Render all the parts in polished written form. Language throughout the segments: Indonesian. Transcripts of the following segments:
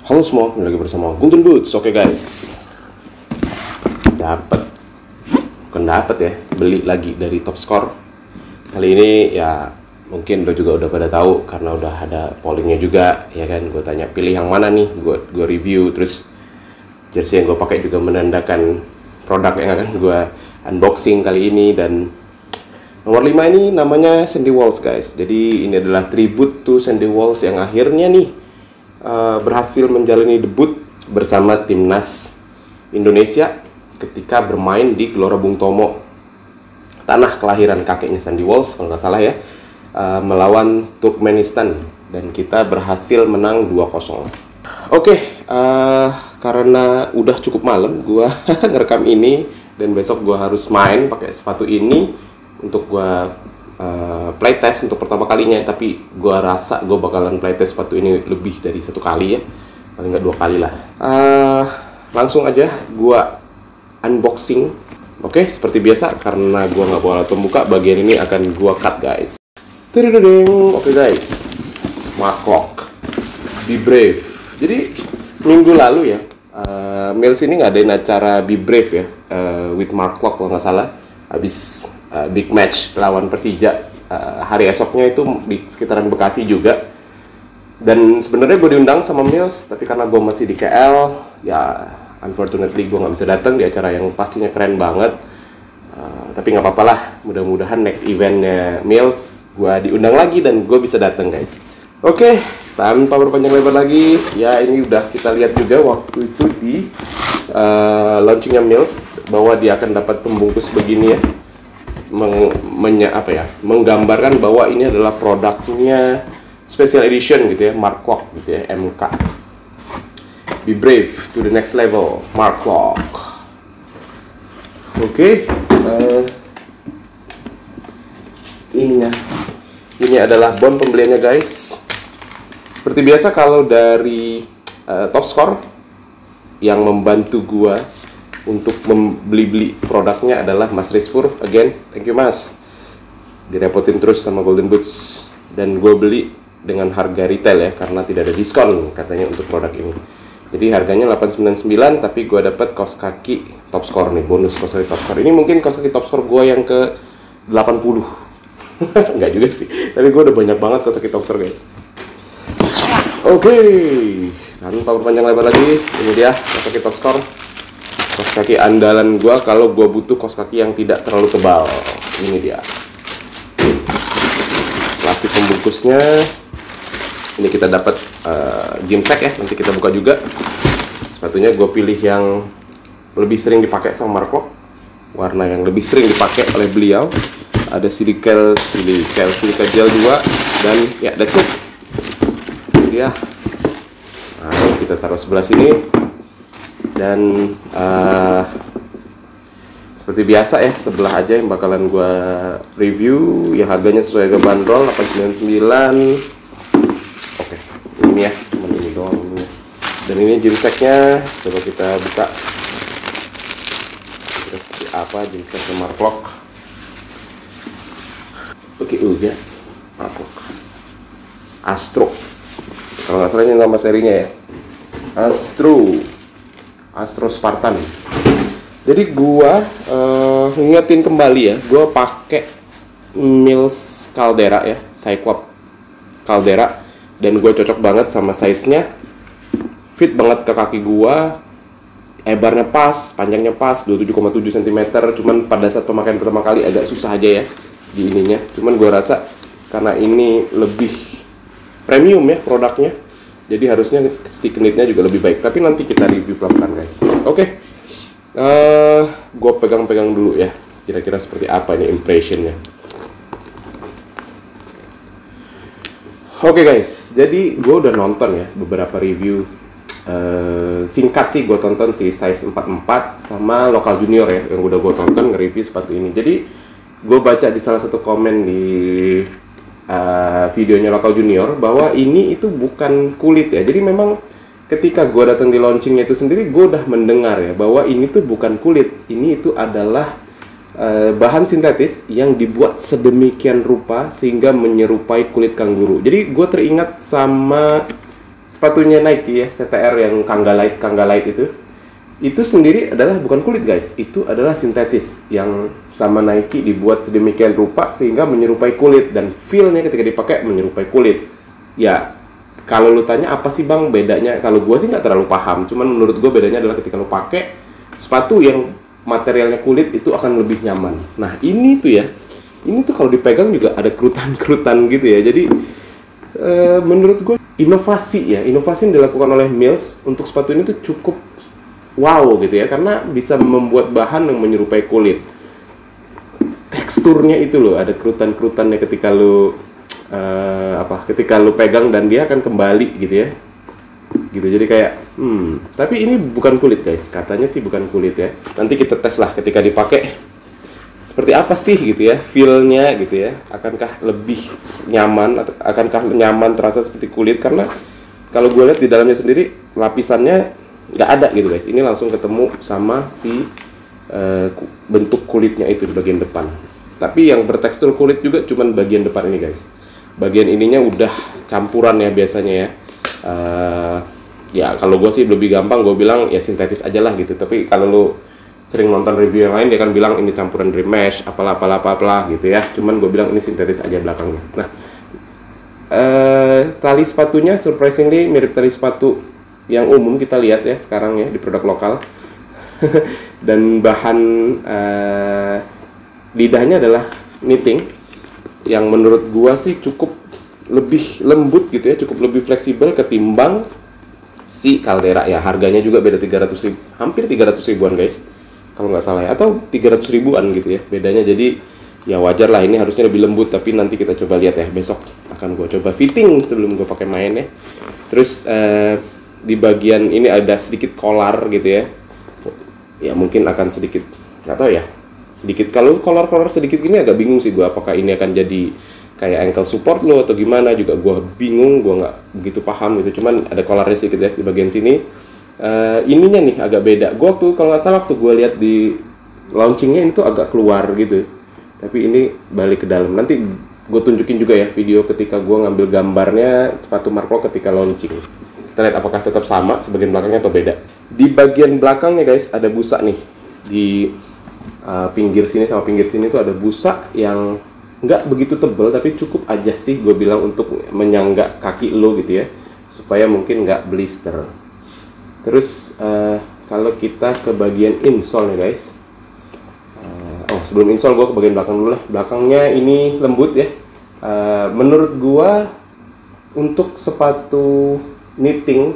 Halo semua, kembali lagi bersama Golden Boots. Oke guys, bukan dapat ya, beli lagi dari Top Score. Kali ini ya mungkin lo juga udah pada tahu karena udah ada pollingnya juga, ya kan? Gue tanya pilih yang mana nih, gue review. Terus jersey yang gue pakai juga menandakan produk yang akan gue unboxing kali ini. Dan nomor 5 ini namanya Sandy Walsh guys. Jadi ini adalah tribute to Sandy Walsh yang akhirnya nih berhasil menjalani debut bersama timnas Indonesia ketika bermain di Gelora Bung Tomo, tanah kelahiran kakeknya Sandy Walsh kalau nggak salah ya, melawan Turkmenistan, dan kita berhasil menang 2-0. Oke, karena udah cukup malam gua ngerekam ini dan besok gua harus main pakai sepatu ini untuk gua playtest untuk pertama kalinya, tapi gua rasa gua bakalan playtest sepatu ini lebih dari satu kali ya, paling nggak 2 kali lah. Langsung aja gua unboxing. Oke, seperti biasa karena gua nggak bawa alat pembuka, bagian ini akan gua cut guys. Oke guys, Mark Lock, Be Brave. Jadi minggu lalu ya, Mills ini ngadain acara Be Brave ya, with Mark Lock kalau nggak salah, habis big match lawan Persija. Hari esoknya itu di sekitaran Bekasi juga. Dan sebenarnya gue diundang sama Mills, tapi karena gue masih di KL, ya unfortunately gue nggak bisa datang di acara yang pastinya keren banget. Tapi nggak apa-apa lah, mudah-mudahan next eventnya Mills gue diundang lagi dan gue bisa datang guys. Oke, tanpa berpanjang lebar lagi, ya ini udah kita lihat juga waktu itu di launchingnya Mills bahwa dia akan dapat pembungkus begini ya, menggambarkan bahwa ini adalah produknya special edition gitu ya, Mark Lock gitu ya, MK. Be brave to the next level, Mark Lock. Oke, ini adalah bon pembeliannya guys. Seperti biasa kalau dari Top Score, yang membantu gua untuk membeli produknya adalah Mas Rizpur. Again, thank you Mas. Direpotin terus sama Golden Boots, dan gue beli dengan harga retail ya, karena tidak ada diskon katanya untuk produk ini. Jadi harganya 899, tapi gue dapat kaos kaki Top Score nih, bonus kaos kaki Top Score. Ini mungkin kaos kaki Top Score gue yang ke 80. Enggak juga sih, tapi gue udah banyak banget kaos kaki Top Score guys. Oke, tanpa berpanjang lebar lagi, ini dia kaos kaki Top Score. Kaos kaki andalan gua kalau gua butuh kaos kaki yang tidak terlalu tebal. Ini dia. Plastik pembungkusnya. Ini kita dapat gym pack ya, nanti kita buka juga. Sepatunya gua pilih yang lebih sering dipakai sama Marco. Warna yang lebih sering dipakai oleh beliau. Ada silica gel 2, dan ya that's it. Ini dia. Nah, kita taruh sebelah sini. Dan seperti biasa ya, sebelah aja yang bakalan gua review, ya harganya sesuai harga bandrol 899. Oke, ini ya, cuma ini doang ini. Dan ini gym sacknya, coba kita buka. Kira seperti apa gym sacknya Mark Lock. Oke, ya Mark Lock Astro, kalau nggak salah ini nama serinya ya, Astro Spartan. Jadi gua ngingetin kembali ya, gua pakai Mills Caldera ya, Cyclops Caldera, dan gue cocok banget sama size-nya, fit banget ke kaki gua, lebarnya pas, panjangnya pas, 27,7 cm. Cuman pada saat pemakaian pertama kali agak susah aja ya di ininya. Cuman gua rasa karena ini lebih premium ya produknya, jadi harusnya si knitnya juga lebih baik. Tapi nanti kita review pelan-pelan guys. Oke, gue pegang-pegang dulu ya, kira-kira seperti apa ini impressionnya. Oke guys, jadi gue udah nonton ya beberapa review singkat sih. Gue tonton si size 44 sama Lokal Junior ya, yang udah gue tonton nge-review sepatu ini. Jadi gue baca di salah satu komen di videonya Lokal Junior bahwa ini itu bukan kulit ya. Jadi memang ketika gue datang di launchingnya itu sendiri, gue udah mendengar ya bahwa ini tuh bukan kulit, ini itu adalah bahan sintetis yang dibuat sedemikian rupa sehingga menyerupai kulit kanguru. Jadi gue teringat sama sepatunya Nike ya, CTR yang Kangga Light itu sendiri adalah bukan kulit guys, itu adalah sintetis yang sama Nike dibuat sedemikian rupa sehingga menyerupai kulit, dan feel-nya ketika dipakai menyerupai kulit. Ya, kalau lu tanya apa sih bang bedanya, kalau gua sih nggak terlalu paham, cuman menurut gua bedanya adalah ketika lu pakai sepatu yang materialnya kulit itu akan lebih nyaman. Nah ini tuh ya, ini tuh kalau dipegang juga ada kerutan-kerutan gitu ya. Jadi menurut gue inovasi yang dilakukan oleh Mills untuk sepatu ini tuh cukup wow gitu ya, karena bisa membuat bahan yang menyerupai kulit. Teksturnya itu loh, ada kerutan-kerutannya ketika lu ketika lu pegang dan dia akan kembali gitu ya. Gitu. Jadi kayak tapi ini bukan kulit guys, katanya sih bukan kulit ya. Nanti kita tes lah ketika dipakai seperti apa sih gitu ya, feel-nya gitu ya. Akankah lebih nyaman atau akankah nyaman terasa seperti kulit, karena kalau gue lihat di dalamnya sendiri lapisannya nggak ada gitu guys. Ini langsung ketemu sama si bentuk kulitnya itu di bagian depan. Tapi yang bertekstur kulit juga cuman bagian depan ini guys. Bagian ininya udah campuran ya biasanya ya. Ya kalau gue sih lebih gampang gue bilang ya sintetis aja lah gitu. Tapi kalau lu sering nonton review yang lain, dia kan bilang ini campuran dari mesh apalah gitu ya. Cuman gue bilang ini sintetis aja belakangnya. Nah tali sepatunya surprisingly mirip tali sepatu yang umum kita lihat ya sekarang ya di produk lokal. Dan bahan lidahnya adalah knitting yang menurut gua sih cukup lebih lembut gitu ya, cukup lebih fleksibel ketimbang si Caldera ya. Harganya juga beda 300 ribu, hampir 300 ribuan guys kalau nggak salah ya, atau 300 ribuan gitu ya bedanya. Jadi ya wajar lah, ini harusnya lebih lembut, tapi nanti kita coba lihat ya, besok akan gue coba fitting sebelum gue pakai main ya. Terus di bagian ini ada sedikit collar gitu ya, ya mungkin akan sedikit, nggak tahu ya, sedikit. Kalau collar sedikit gini agak bingung sih gue, apakah ini akan jadi kayak ankle support lo atau gimana, juga gue bingung, gue nggak begitu paham gitu. Cuman ada collarnya sedikit guys di bagian sini. Ininya nih agak beda. Gue waktu kalau nggak salah waktu gue lihat di launchingnya ini tuh agak keluar gitu, tapi ini balik ke dalam. Nanti gue tunjukin juga ya video ketika gue ngambil gambarnya sepatu Mark Law ketika launching. Kita lihat apakah tetap sama sebagian belakangnya atau beda. Di bagian belakangnya guys ada busa nih di pinggir sini sama pinggir sini tuh ada busa yang nggak begitu tebal, tapi cukup aja sih gue bilang untuk menyangga kaki lo gitu ya, supaya mungkin nggak blister. Terus kalau kita ke bagian insole nya guys, sebelum insole gue ke bagian belakang dulu lah. Belakangnya ini lembut ya. Menurut gue untuk sepatu knitting,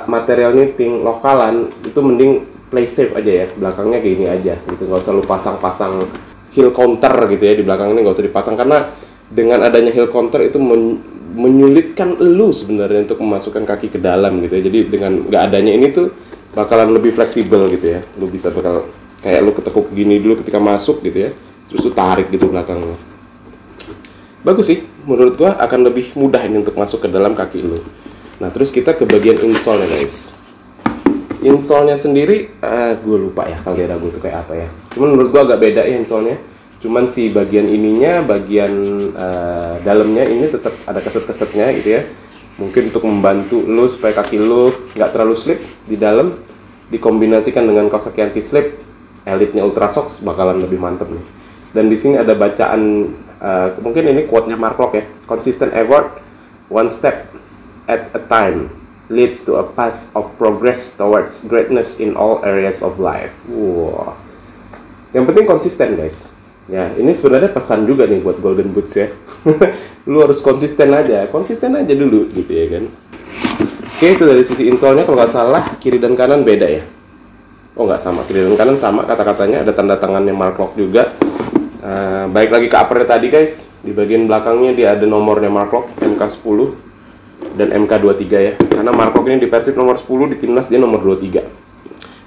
material knitting lokalan itu mending play safe aja ya, belakangnya kayak gini aja gitu, nggak usah lu pasang-pasang heel counter gitu ya di belakang ini, nggak usah dipasang, karena dengan adanya heel counter itu menyulitkan lu sebenarnya untuk memasukkan kaki ke dalam gitu ya. Jadi dengan nggak adanya ini tuh bakalan lebih fleksibel gitu ya, lu bisa bakal kayak lu ketekuk gini dulu ketika masuk gitu ya, terus lu tarik gitu belakangnya. Bagus sih, menurut gua akan lebih mudah ini untuk masuk ke dalam kaki lu. Nah terus kita ke bagian insole nya guys. Insole-nya sendiri, gue lupa ya Caldera gue tuh kayak apa ya. Cuman menurut gue agak beda ya insole-nya. Cuman si bagian ininya, bagian dalamnya ini tetap ada keset-kesetnya gitu ya. Mungkin untuk membantu lo supaya kaki lo nggak terlalu slip di dalam. Dikombinasikan dengan kaos kaki anti slip, Elite-nya Ultra Socks bakalan lebih mantep nih. Dan di sini ada bacaan, mungkin ini quote-nya Mark Law ya. Consistent effort, one step at a time, leads to a path of progress towards greatness in all areas of life. Wow. Yang penting konsisten guys. Ya, ini sebenarnya pesan juga nih buat Golden Boots ya. Lu harus konsisten aja dulu gitu ya kan. Oke, itu dari sisi insole-nya kalau nggak salah kiri dan kanan beda ya. Oh nggak sama, kiri dan kanan sama kata-katanya, ada tanda tangannya Mark Law juga. Baik lagi ke upper-nya tadi guys. Di bagian belakangnya dia ada nomornya Mark Law MK10 dan MK23 ya, karena Mark Law ini di Persib nomor 10, di timnas dia nomor 23.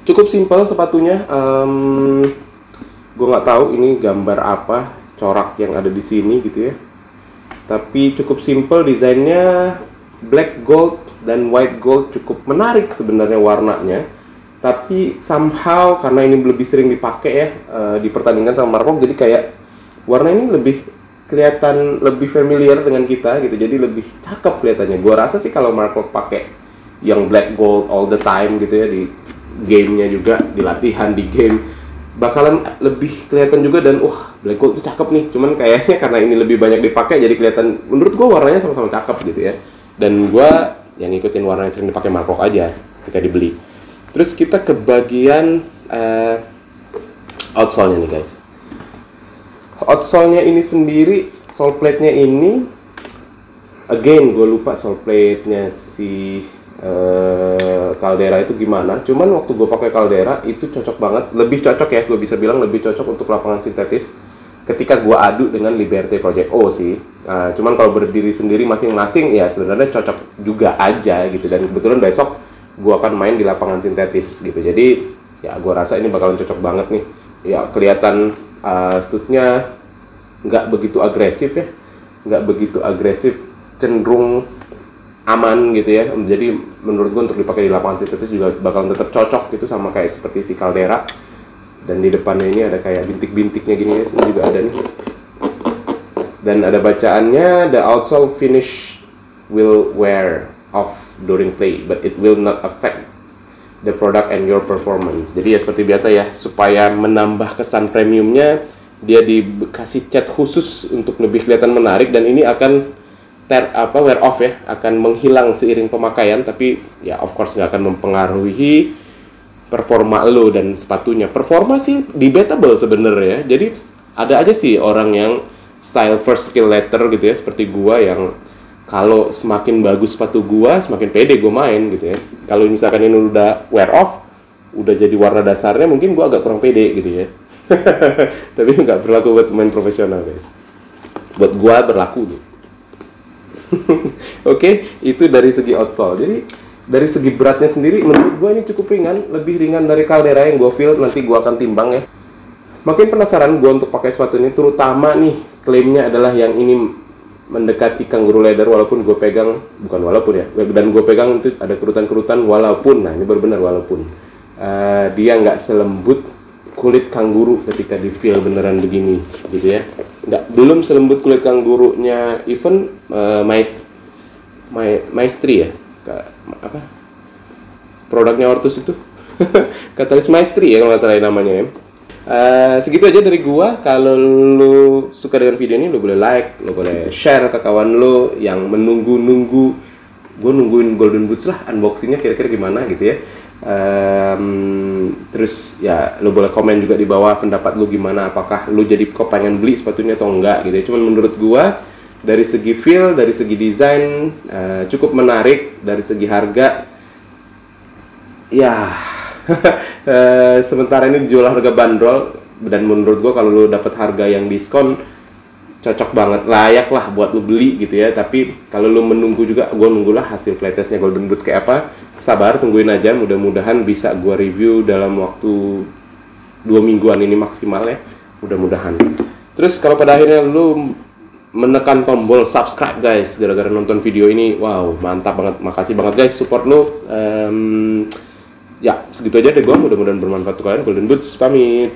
Cukup simpel sepatunya. Gue nggak tahu ini gambar apa corak yang ada di sini gitu ya, tapi cukup simpel desainnya, black gold dan white gold, cukup menarik sebenarnya warnanya. Tapi somehow karena ini lebih sering dipakai ya di pertandingan sama Mark Law, jadi kayak warna ini lebih kelihatan lebih familiar dengan kita gitu, jadi lebih cakep kelihatannya. Gua rasa sih kalau Mark Klok pakai yang black gold all the time gitu ya, di gamenya juga, di latihan, di game, bakalan lebih kelihatan juga. Dan black gold itu cakep nih, cuman kayaknya karena ini lebih banyak dipakai jadi kelihatan, menurut gua warnanya sama-sama cakep gitu ya. Dan gua yang ngikutin warna yang sering dipakai Mark Klok aja ketika dibeli. Terus kita ke bagian outsole-nya nih guys. Outsole-nya ini sendiri, sole plate-nya ini, again gue lupa sole plate-nya si Caldera itu gimana. Cuman waktu gue pakai Caldera itu cocok banget, lebih cocok ya, gue bisa bilang lebih cocok untuk lapangan sintetis ketika gue adu dengan Liberty Project O sih. Cuman kalau berdiri sendiri masing-masing ya sebenarnya cocok juga aja gitu. Dan kebetulan besok gue akan main di lapangan sintetis gitu. Jadi ya gue rasa ini bakalan cocok banget nih. Ya kelihatan studnya nggak begitu agresif ya, nggak begitu agresif, cenderung aman gitu ya. Jadi menurut gue untuk dipakai di lapangan sintetis juga bakalan tetap cocok gitu, sama kayak seperti si Caldera. Dan di depannya ini ada kayak bintik-bintiknya gini ya, ini juga ada nih. Dan ada bacaannya, the outsole finish will wear off during play, but it will not affect the product and your performance. Jadi ya seperti biasa ya, supaya menambah kesan premiumnya, dia dikasih cat khusus untuk lebih kelihatan menarik. Dan ini akan wear off ya, akan menghilang seiring pemakaian. Tapi ya of course nggak akan mempengaruhi performa lo dan sepatunya. Performa sih debatable sebenarnya. Jadi ada aja sih orang yang style first skill later gitu ya, seperti gua yang kalau semakin bagus sepatu gua, semakin pede gua main gitu ya. Kalau misalkan ini udah wear off, udah jadi warna dasarnya, mungkin gua agak kurang pede gitu ya. Tapi nggak berlaku buat pemain profesional guys. Buat gua berlaku gitu. Oke, itu dari segi outsole. Jadi dari segi beratnya sendiri, menurut gua ini cukup ringan, lebih ringan dari Caldera yang gua feel. Nanti gua akan timbang ya. Makin penasaran gua untuk pakai sepatu ini, terutama nih klaimnya adalah yang ini mendekati kangaroo leather, walaupun gue pegang, bukan walaupun ya, dan gue pegang itu ada kerutan-kerutan walaupun, nah ini benar-benar walaupun dia nggak selembut kulit kanguru ketika di feel beneran begini gitu ya. Belum selembut kulit kangurunya even Maestri ya, apa produknya Ortus itu Katalis Maestri ya kalau nggak salah namanya ya. Segitu aja dari gua. Kalau lu suka dengan video ini, lu boleh like, lu boleh share ke kawan lu yang menunggu-nunggu. Gua nungguin Golden Boots lah, unboxingnya kira-kira gimana gitu ya. Terus ya lu boleh komen juga di bawah pendapat lu gimana, apakah lu jadi kok pengen beli sepatunya atau enggak gitu ya. Cuman menurut gua dari segi feel, dari segi desain cukup menarik, dari segi harga ya sementara ini dijual harga bandrol, dan menurut gua kalau lu dapat harga yang diskon cocok banget, layak lah buat lu beli gitu ya. Tapi kalau lu menunggu juga, gua nunggulah hasil playtestnya Golden Boots kayak apa. Sabar, tungguin aja, mudah-mudahan bisa gua review dalam waktu 2 mingguan ini maksimal ya, mudah-mudahan. Terus kalau pada akhirnya lu menekan tombol subscribe guys gara-gara nonton video ini, wow mantap banget, makasih banget guys support lu. Ya, segitu aja deh gua, mudah-mudahan bermanfaat untuk kalian. Golden Boots pamit.